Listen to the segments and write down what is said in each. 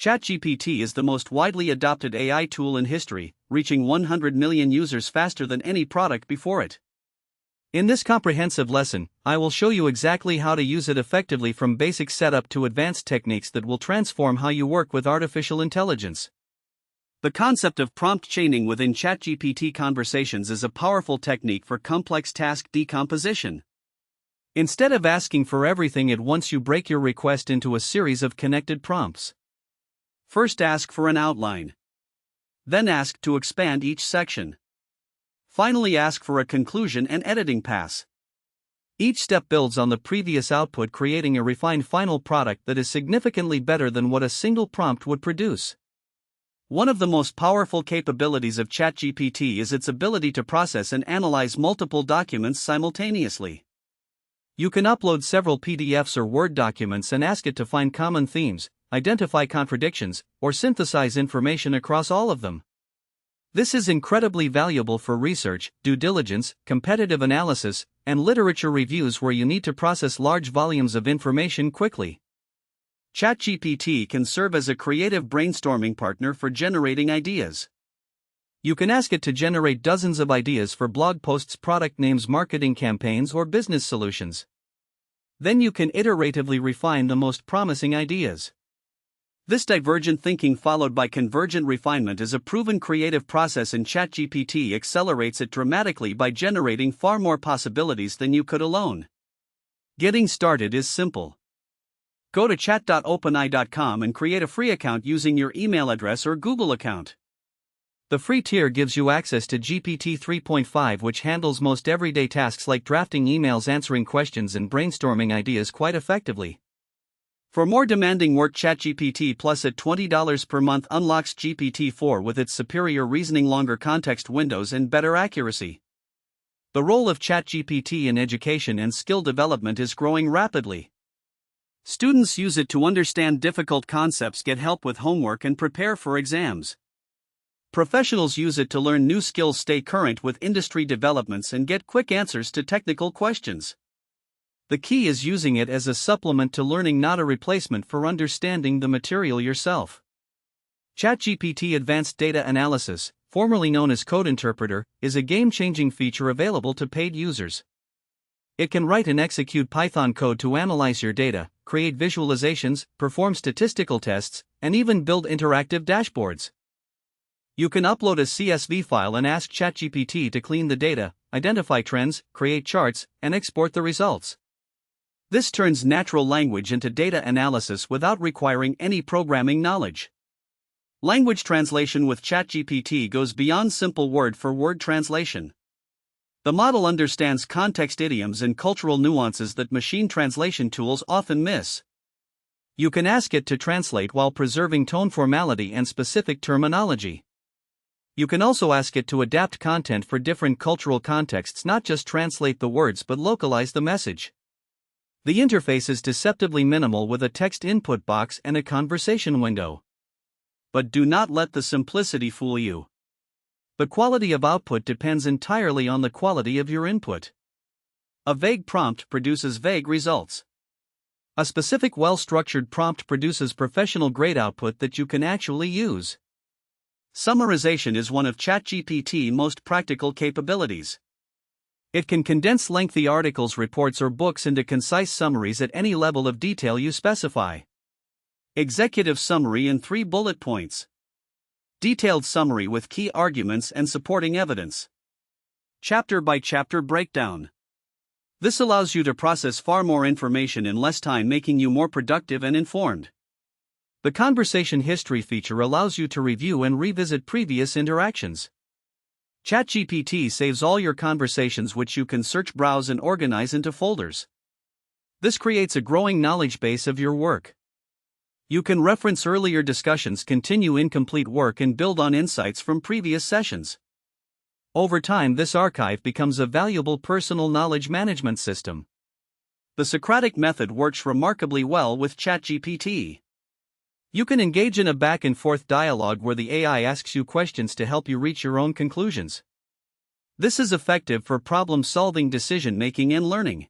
ChatGPT is the most widely adopted AI tool in history, reaching 100 million users faster than any product before it. In this comprehensive lesson, I will show you exactly how to use it effectively, from basic setup to advanced techniques that will transform how you work with artificial intelligence. The concept of prompt chaining within ChatGPT conversations is a powerful technique for complex task decomposition. Instead of asking for everything at once, you break your request into a series of connected prompts. First, ask for an outline. Then ask to expand each section. Finally, ask for a conclusion and editing pass. Each step builds on the previous output, creating a refined final product that is significantly better than what a single prompt would produce. One of the most powerful capabilities of ChatGPT is its ability to process and analyze multiple documents simultaneously. You can upload several PDFs or Word documents and ask it to find common themes, identify contradictions, or synthesize information across all of them. This is incredibly valuable for research, due diligence, competitive analysis, and literature reviews where you need to process large volumes of information quickly. ChatGPT can serve as a creative brainstorming partner for generating ideas. You can ask it to generate dozens of ideas for blog posts, product names, marketing campaigns, or business solutions. Then you can iteratively refine the most promising ideas. This divergent thinking followed by convergent refinement is a proven creative process, and ChatGPT accelerates it dramatically by generating far more possibilities than you could alone. Getting started is simple. Go to chat.openai.com and create a free account using your email address or Google account. The free tier gives you access to GPT 3.5, which handles most everyday tasks like drafting emails, answering questions, and brainstorming ideas quite effectively. For more demanding work, ChatGPT Plus at $20 per month unlocks GPT-4 with its superior reasoning, longer context windows, and better accuracy. The role of ChatGPT in education and skill development is growing rapidly. Students use it to understand difficult concepts, get help with homework, and prepare for exams. Professionals use it to learn new skills, stay current with industry developments, and get quick answers to technical questions. The key is using it as a supplement to learning, not a replacement for understanding the material yourself. ChatGPT Advanced Data Analysis, formerly known as Code Interpreter, is a game-changing feature available to paid users. It can write and execute Python code to analyze your data, create visualizations, perform statistical tests, and even build interactive dashboards. You can upload a CSV file and ask ChatGPT to clean the data, identify trends, create charts, and export the results. This turns natural language into data analysis without requiring any programming knowledge. Language translation with ChatGPT goes beyond simple word-for-word translation. The model understands context, idioms, and cultural nuances that machine translation tools often miss. You can ask it to translate while preserving tone, formality, and specific terminology. You can also ask it to adapt content for different cultural contexts, not just translate the words but localize the message. The interface is deceptively minimal with a text input box and a conversation window. But do not let the simplicity fool you. The quality of output depends entirely on the quality of your input. A vague prompt produces vague results. A specific, well-structured prompt produces professional-grade output that you can actually use. Summarization is one of ChatGPT's most practical capabilities. It can condense lengthy articles, reports, or books into concise summaries at any level of detail you specify. Executive summary in 3 bullet points. Detailed summary with key arguments and supporting evidence. Chapter-by-chapter breakdown. This allows you to process far more information in less time, making you more productive and informed. The conversation history feature allows you to review and revisit previous interactions. ChatGPT saves all your conversations, which you can search, browse, and organize into folders. This creates a growing knowledge base of your work. You can reference earlier discussions, continue incomplete work, and build on insights from previous sessions. Over time, this archive becomes a valuable personal knowledge management system. The Socratic method works remarkably well with ChatGPT. You can engage in a back-and-forth dialogue where the AI asks you questions to help you reach your own conclusions. This is effective for problem-solving, decision-making, and learning.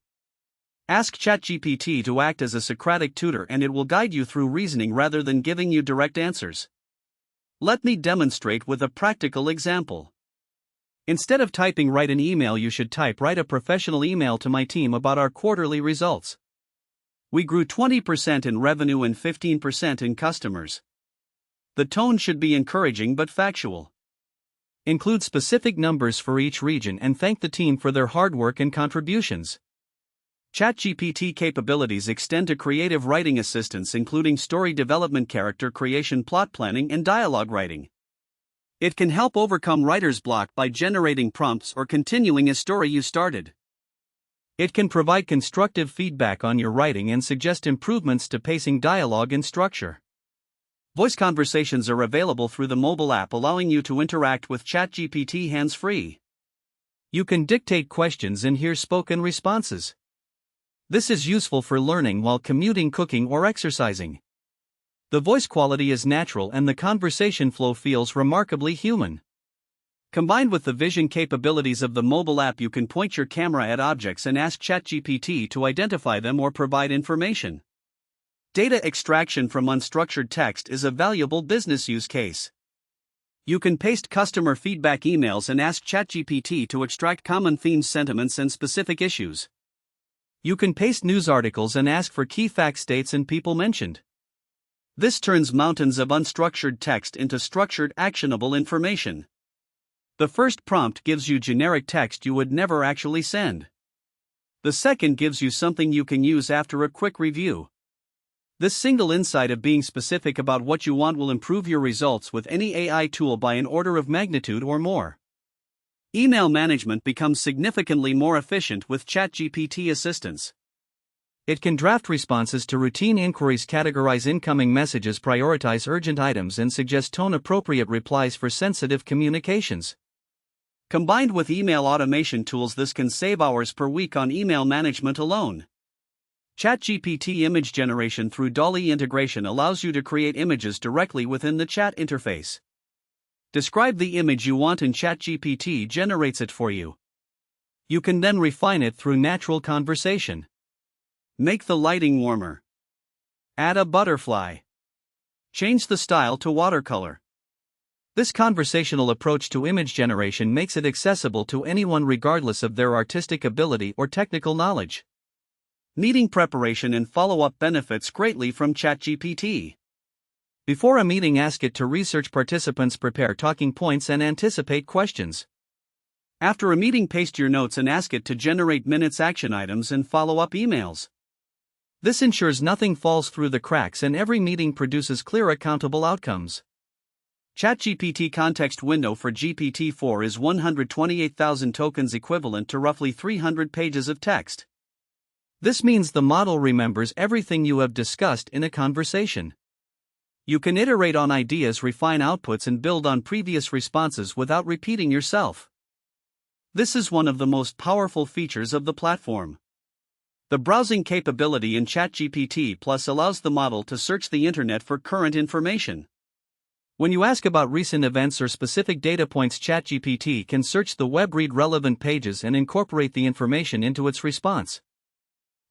Ask ChatGPT to act as a Socratic tutor and it will guide you through reasoning rather than giving you direct answers. Let me demonstrate with a practical example. Instead of typing "write an email," you should type "write a professional email to my team about our quarterly results. We grew 20% in revenue and 15% in customers." The tone should be encouraging but factual. Include specific numbers for each region and thank the team for their hard work and contributions. ChatGPT capabilities extend to creative writing assistance, including story development, character creation, plot planning, and dialogue writing. It can help overcome writer's block by generating prompts or continuing a story you started. It can provide constructive feedback on your writing and suggest improvements to pacing, dialogue, and structure. Voice conversations are available through the mobile app, allowing you to interact with ChatGPT hands-free. You can dictate questions and hear spoken responses. This is useful for learning while commuting, cooking, or exercising. The voice quality is natural and the conversation flow feels remarkably human. Combined with the vision capabilities of the mobile app, you can point your camera at objects and ask ChatGPT to identify them or provide information. Data extraction from unstructured text is a valuable business use case. You can paste customer feedback emails and ask ChatGPT to extract common themes, sentiments, and specific issues. You can paste news articles and ask for key facts, dates, and people mentioned. This turns mountains of unstructured text into structured, actionable information. The first prompt gives you generic text you would never actually send. The second gives you something you can use after a quick review. This single insight of being specific about what you want will improve your results with any AI tool by an order of magnitude or more. Email management becomes significantly more efficient with ChatGPT assistance. It can draft responses to routine inquiries, categorize incoming messages, prioritize urgent items, and suggest tone-appropriate replies for sensitive communications. Combined with email automation tools, this can save hours per week on email management alone. ChatGPT image generation through DALL-E integration allows you to create images directly within the chat interface. Describe the image you want and ChatGPT generates it for you. You can then refine it through natural conversation. Make the lighting warmer. Add a butterfly. Change the style to watercolor. This conversational approach to image generation makes it accessible to anyone regardless of their artistic ability or technical knowledge. Meeting preparation and follow-up benefits greatly from ChatGPT. Before a meeting, ask it to research participants, prepare talking points, and anticipate questions. After a meeting, paste your notes and ask it to generate minutes, action items, and follow-up emails. This ensures nothing falls through the cracks and every meeting produces clear, accountable outcomes. ChatGPT context window for GPT-4 is 128,000 tokens, equivalent to roughly 300 pages of text. This means the model remembers everything you have discussed in a conversation. You can iterate on ideas, refine outputs, and build on previous responses without repeating yourself. This is one of the most powerful features of the platform. The browsing capability in ChatGPT Plus allows the model to search the internet for current information. When you ask about recent events or specific data points, ChatGPT can search the web, read relevant pages, and incorporate the information into its response.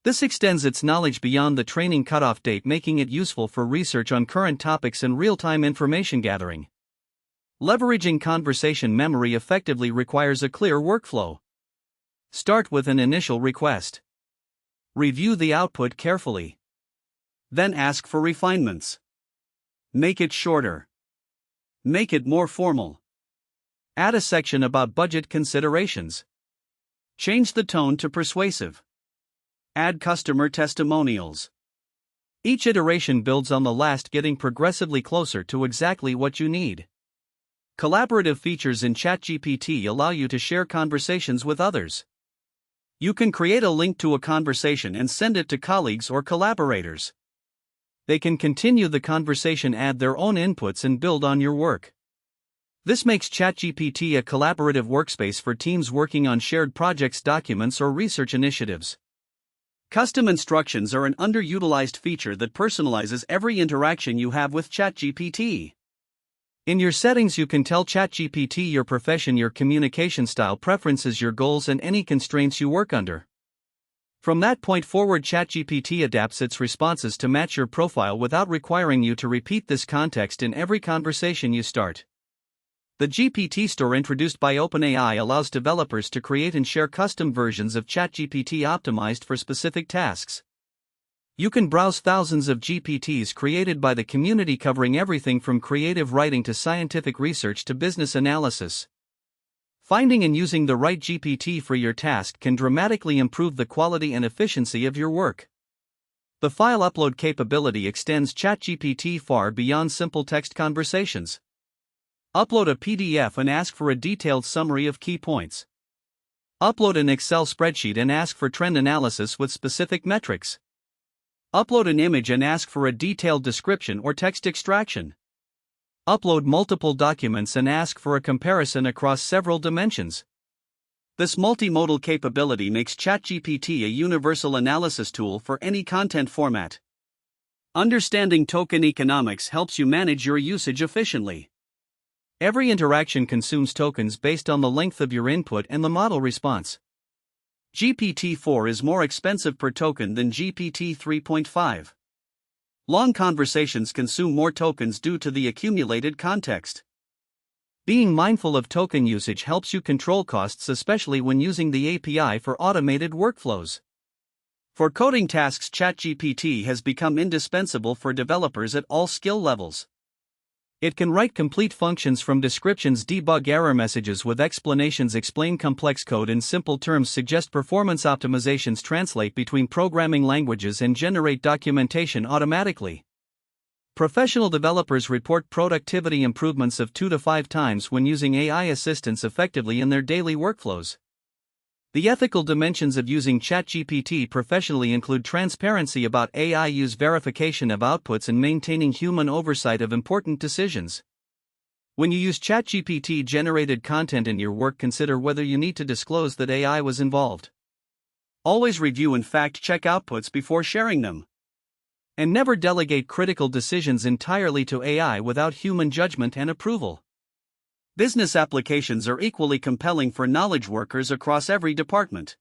This extends its knowledge beyond the training cutoff date, making it useful for research on current topics and real-time information gathering. Leveraging conversation memory effectively requires a clear workflow. Start with an initial request. Review the output carefully. Then ask for refinements. Make it shorter. Make it more formal. Add a section about budget considerations. Change the tone to persuasive. Add customer testimonials. Each iteration builds on the last, getting progressively closer to exactly what you need. Collaborative features in ChatGPT allow you to share conversations with others. You can create a link to a conversation and send it to colleagues or collaborators. They can continue the conversation, add their own inputs, and build on your work. This makes ChatGPT a collaborative workspace for teams working on shared projects, documents, or research initiatives. Custom instructions are an underutilized feature that personalizes every interaction you have with ChatGPT. In your settings, you can tell ChatGPT your profession, your communication style preferences, your goals, and any constraints you work under. From that point forward, ChatGPT adapts its responses to match your profile without requiring you to repeat this context in every conversation you start. The GPT Store introduced by OpenAI allows developers to create and share custom versions of ChatGPT optimized for specific tasks. You can browse thousands of GPTs created by the community covering everything from creative writing to scientific research to business analysis. Finding and using the right GPT for your task can dramatically improve the quality and efficiency of your work. The file upload capability extends ChatGPT far beyond simple text conversations. Upload a PDF and ask for a detailed summary of key points. Upload an Excel spreadsheet and ask for trend analysis with specific metrics. Upload an image and ask for a detailed description or text extraction. Upload multiple documents and ask for a comparison across several dimensions. This multimodal capability makes ChatGPT a universal analysis tool for any content format. Understanding token economics helps you manage your usage efficiently. Every interaction consumes tokens based on the length of your input and the model response. GPT-4 is more expensive per token than GPT 3.5. Long conversations consume more tokens due to the accumulated context. Being mindful of token usage helps you control costs, especially when using the API for automated workflows. For coding tasks, ChatGPT has become indispensable for developers at all skill levels. It can write complete functions from descriptions, debug error messages with explanations, explain complex code in simple terms, suggest performance optimizations, translate between programming languages, and generate documentation automatically. Professional developers report productivity improvements of 2 to 5 times when using AI assistants effectively in their daily workflows. The ethical dimensions of using ChatGPT professionally include transparency about AI use, verification of outputs, and maintaining human oversight of important decisions. When you use ChatGPT generated content in your work, consider whether you need to disclose that AI was involved. Always review and fact-check outputs before sharing them. And never delegate critical decisions entirely to AI without human judgment and approval. Business applications are equally compelling for knowledge workers across every department.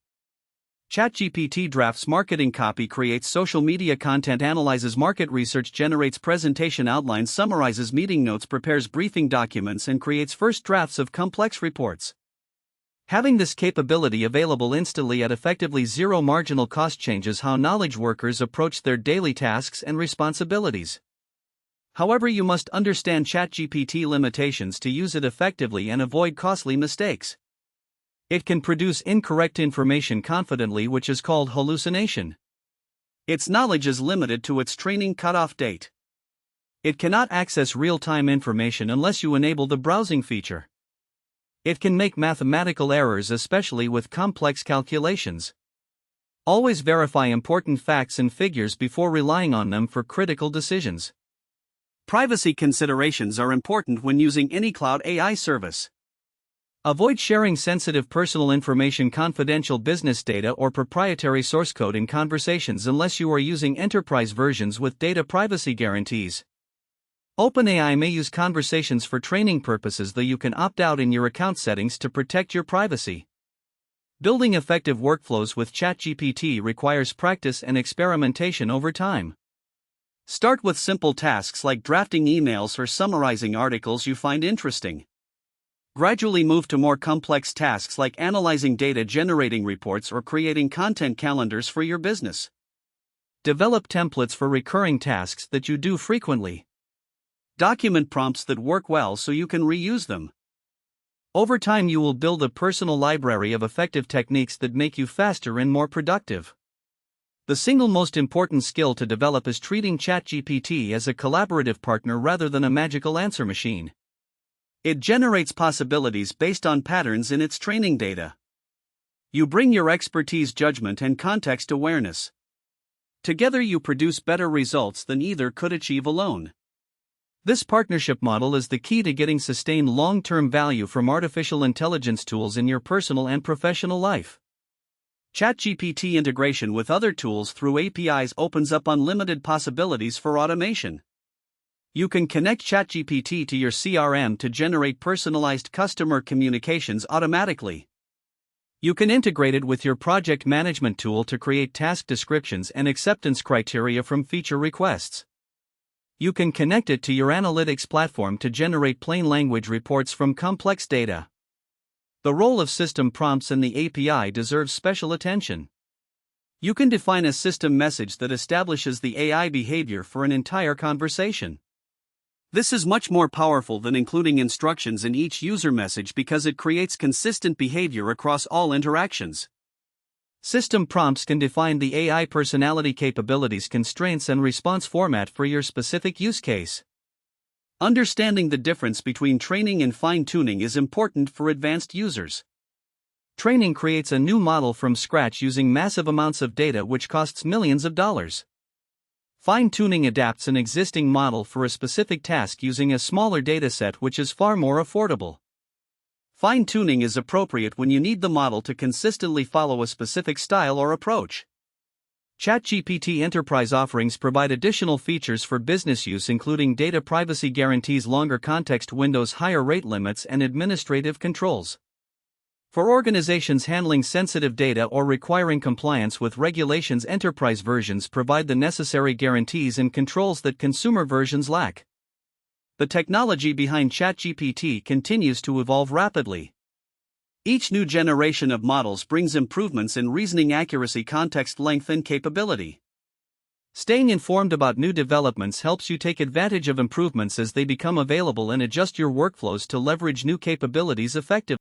ChatGPT drafts marketing copy, creates social media content, analyzes market research, generates presentation outlines, summarizes meeting notes, prepares briefing documents, and creates first drafts of complex reports. Having this capability available instantly at effectively zero marginal cost changes how knowledge workers approach their daily tasks and responsibilities. However, you must understand ChatGPT limitations to use it effectively and avoid costly mistakes. It can produce incorrect information confidently, which is called hallucination. Its knowledge is limited to its training cutoff date. It cannot access real-time information unless you enable the browsing feature. It can make mathematical errors, especially with complex calculations. Always verify important facts and figures before relying on them for critical decisions. Privacy considerations are important when using any cloud AI service. Avoid sharing sensitive personal information, confidential business data, or proprietary source code in conversations unless you are using enterprise versions with data privacy guarantees. OpenAI may use conversations for training purposes, though you can opt out in your account settings to protect your privacy. Building effective workflows with ChatGPT requires practice and experimentation over time. Start with simple tasks like drafting emails or summarizing articles you find interesting. Gradually move to more complex tasks like analyzing data, generating reports, or creating content calendars for your business. Develop templates for recurring tasks that you do frequently. Document prompts that work well so you can reuse them. Over time, you will build a personal library of effective techniques that make you faster and more productive. The single most important skill to develop is treating ChatGPT as a collaborative partner rather than a magical answer machine. It generates possibilities based on patterns in its training data. You bring your expertise, judgment, and context awareness. Together you produce better results than either could achieve alone. This partnership model is the key to getting sustained long-term value from artificial intelligence tools in your personal and professional life. ChatGPT integration with other tools through APIs opens up unlimited possibilities for automation. You can connect ChatGPT to your CRM to generate personalized customer communications automatically. You can integrate it with your project management tool to create task descriptions and acceptance criteria from feature requests. You can connect it to your analytics platform to generate plain language reports from complex data. The role of system prompts in the API deserves special attention. You can define a system message that establishes the AI behavior for an entire conversation. This is much more powerful than including instructions in each user message because it creates consistent behavior across all interactions. System prompts can define the AI personality capabilities, constraints, and response format for your specific use case. Understanding the difference between training and fine-tuning is important for advanced users. Training creates a new model from scratch using massive amounts of data which costs millions of dollars. Fine-tuning adapts an existing model for a specific task using a smaller dataset which is far more affordable. Fine-tuning is appropriate when you need the model to consistently follow a specific style or approach. ChatGPT Enterprise offerings provide additional features for business use, including data privacy guarantees, longer context windows, higher rate limits, and administrative controls. For organizations handling sensitive data or requiring compliance with regulations, enterprise versions provide the necessary guarantees and controls that consumer versions lack. The technology behind ChatGPT continues to evolve rapidly. Each new generation of models brings improvements in reasoning accuracy, context length, and capability. Staying informed about new developments helps you take advantage of improvements as they become available and adjust your workflows to leverage new capabilities effectively.